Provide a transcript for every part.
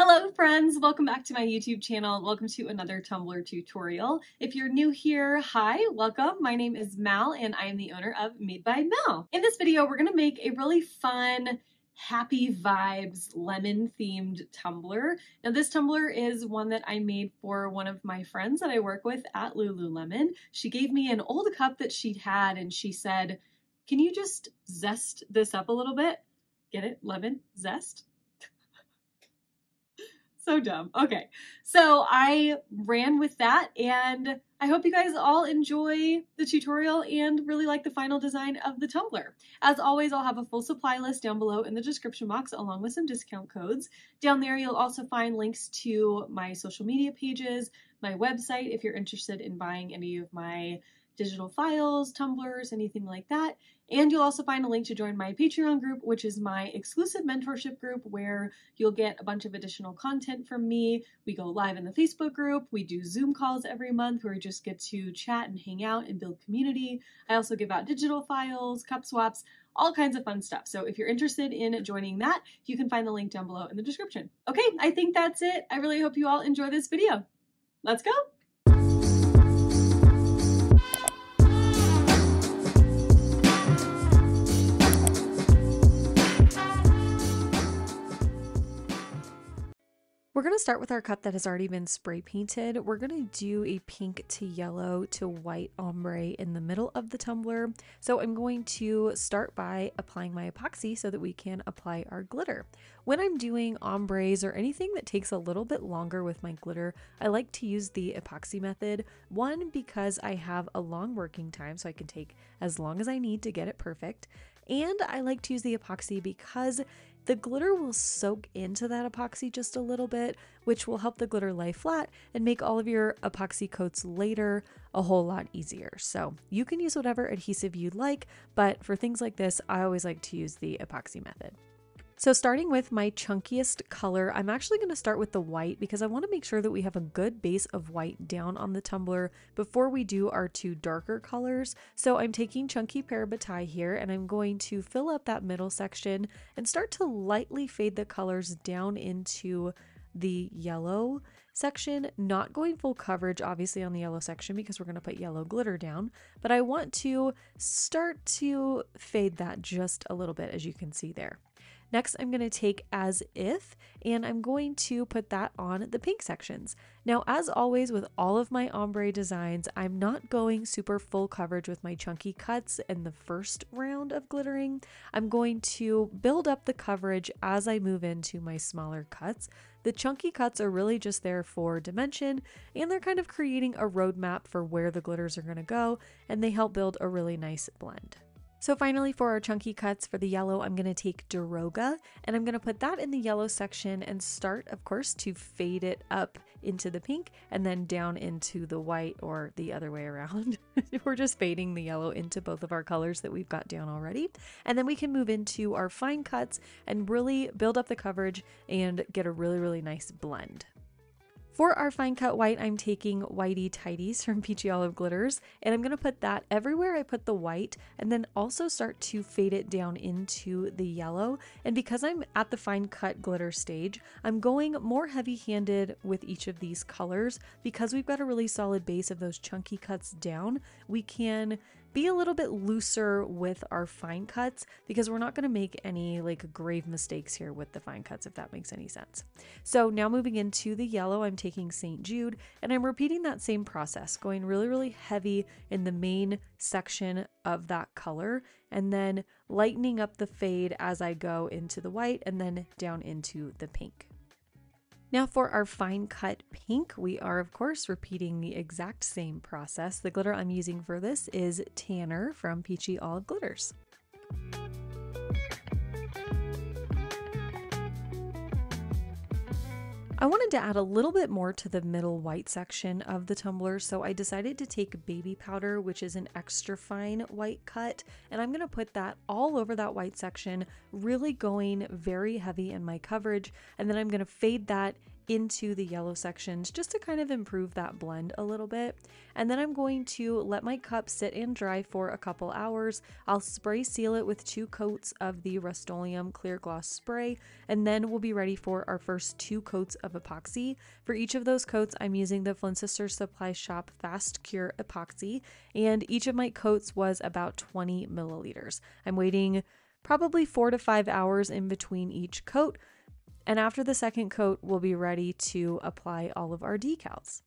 Hello friends, welcome back to my YouTube channel. Welcome to another Tumbler tutorial. If you're new here, hi, welcome. My name is Mal and I am the owner of Made by Mal. In this video, we're gonna make a really fun, happy vibes, lemon themed tumbler. Now this tumbler is one that I made for one of my friends that I work with at Lululemon. She gave me an old cup that she'd had and she said, can you just zest this up a little bit? Get it? Lemon zest? So dumb. Okay, so I ran with that and I hope you guys all enjoy the tutorial and really like the final design of the tumbler. As always, I'll have a full supply list down below in the description box along with some discount codes. Down there, you'll also find links to my social media pages, my website if you're interested in buying any of my digital files, tumblers, anything like that. And you'll also find a link to join my Patreon group, which is my exclusive mentorship group where you'll get a bunch of additional content from me. We go live in the Facebook group. We do Zoom calls every month where we just get to chat and hang out and build community. I also give out digital files, cup swaps, all kinds of fun stuff. So if you're interested in joining that, you can find the link down below in the description. Okay, I think that's it. I really hope you all enjoy this video. Let's go. We're going to start with our cup that has already been spray painted. We're going to do a pink to yellow to white ombre in the middle of the tumbler. So I'm going to start by applying my epoxy so that we can apply our glitter. When I'm doing ombres or anything that takes a little bit longer with my glitter, I like to use the epoxy method. One, because I have a long working time, so I can take as long as I need to get it perfect. And I like to use the epoxy because the glitter will soak into that epoxy just a little bit, which will help the glitter lay flat and make all of your epoxy coats later a whole lot easier. So you can use whatever adhesive you'd like, but for things like this, I always like to use the epoxy method. So starting with my chunkiest color, I'm actually going to start with the white because I want to make sure that we have a good base of white down on the tumbler before we do our two darker colors. So I'm taking chunky Parabatai here and I'm going to fill up that middle section and start to lightly fade the colors down into the yellow section, not going full coverage obviously on the yellow section because we're going to put yellow glitter down, but I want to start to fade that just a little bit, as you can see there. Next, I'm going to take As If, and I'm going to put that on the pink sections. Now, as always with all of my ombre designs, I'm not going super full coverage with my chunky cuts in the first round of glittering. I'm going to build up the coverage as I move into my smaller cuts. The chunky cuts are really just there for dimension, and they're kind of creating a roadmap for where the glitters are going to go, and they help build a really nice blend. So finally, for our chunky cuts for the yellow, I'm going to take Deroga and I'm going to put that in the yellow section and start, of course, to fade it up into the pink and then down into the white, or the other way around. We're just fading the yellow into both of our colors that we've got down already. And then we can move into our fine cuts and really build up the coverage and get a really, really nice blend. For our fine cut white, I'm taking Whitey Tighties from Peachy Olive Glitters, and I'm going to put that everywhere I put the white and then also start to fade it down into the yellow. And because I'm at the fine cut glitter stage, I'm going more heavy-handed with each of these colors. Because we've got a really solid base of those chunky cuts down, we can be a little bit looser with our fine cuts because we're not going to make any like grave mistakes here with the fine cuts, if that makes any sense. So now moving into the yellow, I'm taking St. Jude and I'm repeating that same process, going really, really heavy in the main section of that color and then lightening up the fade as I go into the white and then down into the pink. Now for our fine cut pink, we are of course repeating the exact same process. The glitter I'm using for this is Tanner from Peachy Olive Glitters. I wanted to add a little bit more to the middle white section of the tumbler, so I decided to take baby powder, which is an extra fine white cut, and I'm going to put that all over that white section, really going very heavy in my coverage, and then I'm going to fade that into the yellow sections just to kind of improve that blend a little bit. And then I'm going to let my cup sit and dry for a couple hours. I'll spray seal it with 2 coats of the Rust-Oleum clear gloss spray, and then we'll be ready for our first 2 coats of epoxy. For each of those coats, I'm using the Flynn Sisters Supply Shop Fast Cure Epoxy, and each of my coats was about 20 milliliters. I'm waiting probably 4 to 5 hours in between each coat. And after the second coat, we'll be ready to apply all of our decals.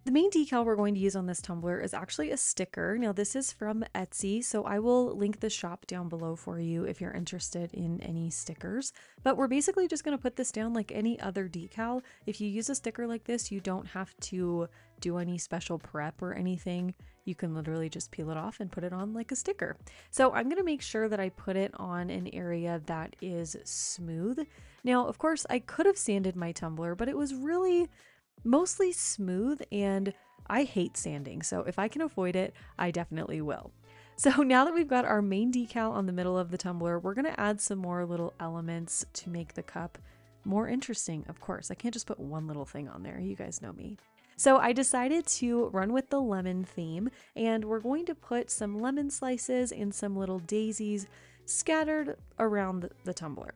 The main decal we're going to use on this tumbler is actually a sticker. Now this is from Etsy, so I will link the shop down below for you if you're interested in any stickers. But we're basically just going to put this down like any other decal. If you use a sticker like this, you don't have to do any special prep or anything. You can literally just peel it off and put it on like a sticker. So I'm going to make sure that I put it on an area that is smooth. Now, of course, I could have sanded my tumbler, but it was really mostly smooth and I hate sanding. So if I can avoid it, I definitely will. So now that we've got our main decal on the middle of the tumbler, we're going to add some more little elements to make the cup more interesting. Of course, I can't just put one little thing on there. You guys know me. So I decided to run with the lemon theme, and we're going to put some lemon slices and some little daisies scattered around the tumbler.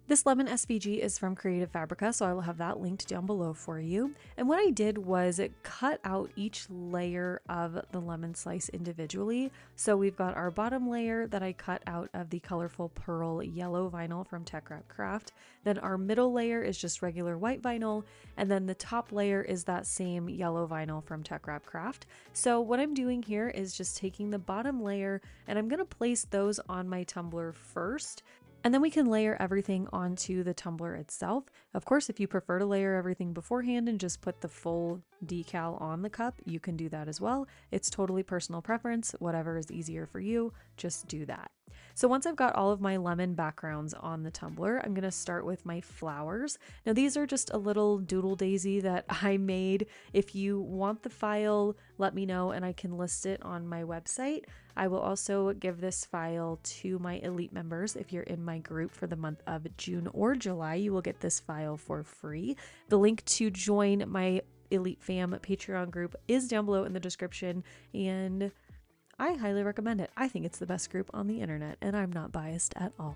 This lemon SVG is from Creative Fabrica, so I will have that linked down below for you. And what I did was cut out each layer of the lemon slice individually. So we've got our bottom layer that I cut out of the colorful pearl yellow vinyl from TECKWRAP. Then our middle layer is just regular white vinyl, and then the top layer is that same yellow vinyl from TECKWRAP. So what I'm doing here is just taking the bottom layer, and I'm going to place those on my tumbler first. And then we can layer everything onto the tumbler itself. Of course, if you prefer to layer everything beforehand and just put the full decal on the cup, you can do that as well. It's totally personal preference. Whatever is easier for you, just do that. So once I've got all of my lemon backgrounds on the tumbler, I'm going to start with my flowers. Now these are just a little doodle daisy that I made. If you want the file, let me know and I can list it on my website. I will also give this file to my elite members. If you're in my group for the month of June or July, you will get this file for free. The link to join my Elite Fam Patreon group is down below in the description, and I highly recommend it. I think it's the best group on the internet, and I'm not biased at all.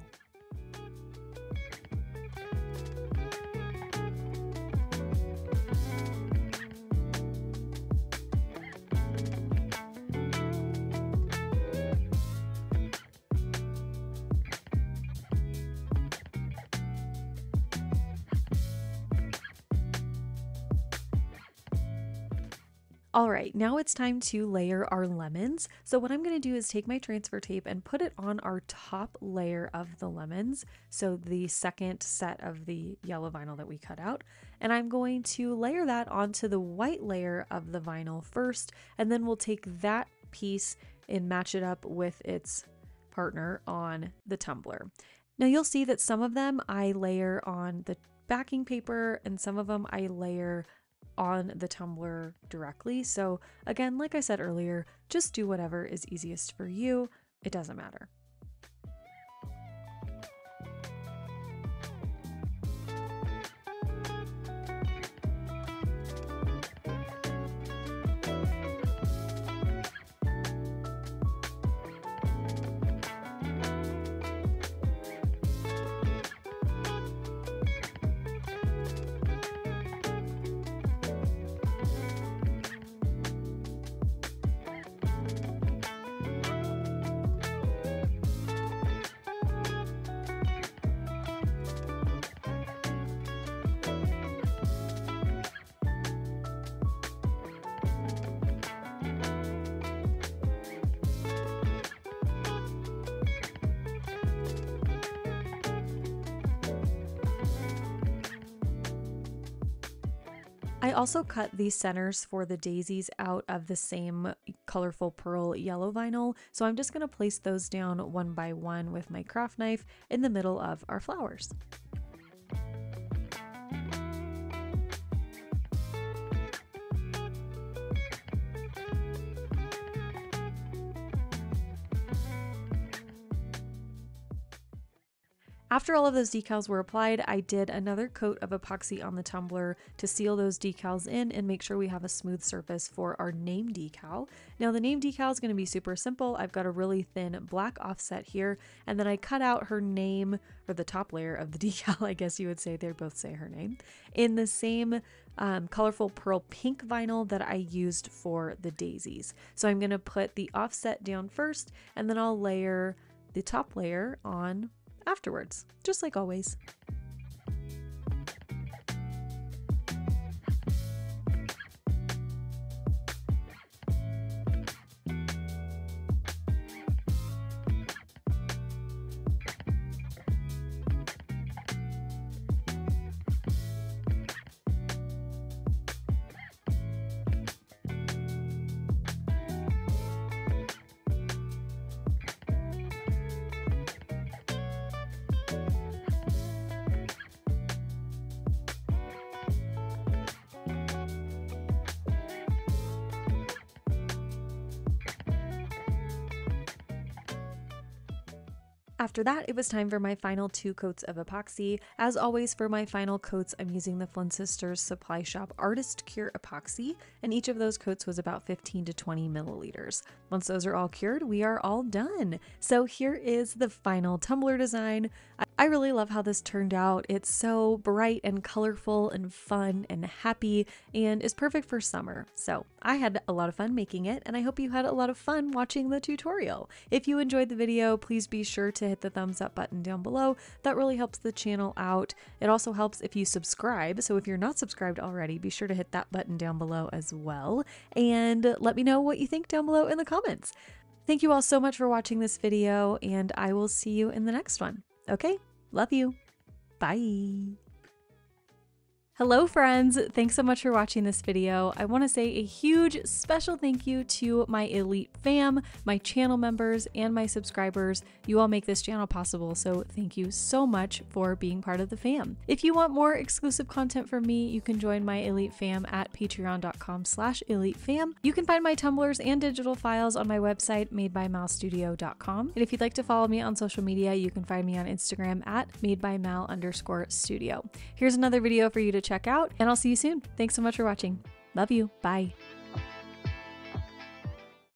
All right, now it's time to layer our lemons. So what I'm going to do is take my transfer tape and put it on our top layer of the lemons. So the second set of the yellow vinyl that we cut out. And I'm going to layer that onto the white layer of the vinyl first. And then we'll take that piece and match it up with its partner on the tumbler. Now you'll see that some of them I layer on the backing paper and some of them I layer on the tumbler directly. So again, like I said earlier, just do whatever is easiest for you. It doesn't matter. I also cut the centers for the daisies out of the same colorful pearl yellow vinyl, so I'm just going to place those down one by one with my craft knife in the middle of our flowers. After all of those decals were applied, I did another coat of epoxy on the tumbler to seal those decals in and make sure we have a smooth surface for our name decal. Now the name decal is going to be super simple. I've got a really thin black offset here, and then I cut out her name, or the top layer of the decal, I guess you would say, they both say her name, in the same colorful pearl pink vinyl that I used for the daisies. So I'm going to put the offset down first, and then I'll layer the top layer on afterwards, just like always. After that, it was time for my final 2 coats of epoxy. As always, for my final coats, I'm using the Flynn Sisters Supply Shop Artist Cure Epoxy, and each of those coats was about 15 to 20 milliliters. Once those are all cured, we are all done. So here is the final tumbler design. I really love how this turned out. It's so bright and colorful and fun and happy, and is perfect for summer. So I had a lot of fun making it, and I hope you had a lot of fun watching the tutorial. If you enjoyed the video, please be sure to hit the thumbs up button down below. That really helps the channel out. It also helps if you subscribe. So if you're not subscribed already, be sure to hit that button down below as well. And let me know what you think down below in the comments. Thank you all so much for watching this video, and I will see you in the next one. Okay? Love you. Bye. Hello friends, thanks so much for watching this video. I want to say a huge special thank you to my elite fam, my channel members, and my subscribers. You all make this channel possible, so thank you so much for being part of the fam. If you want more exclusive content from me, you can join my elite fam at patreon.com/elitefam. You can find my tumblers and digital files on my website, madebymalstudio.com. And if you'd like to follow me on social media, you can find me on Instagram at madebymal_studio. Here's another video for you to check out, and I'll see you soon. Thanks so much for watching. Love you. Bye.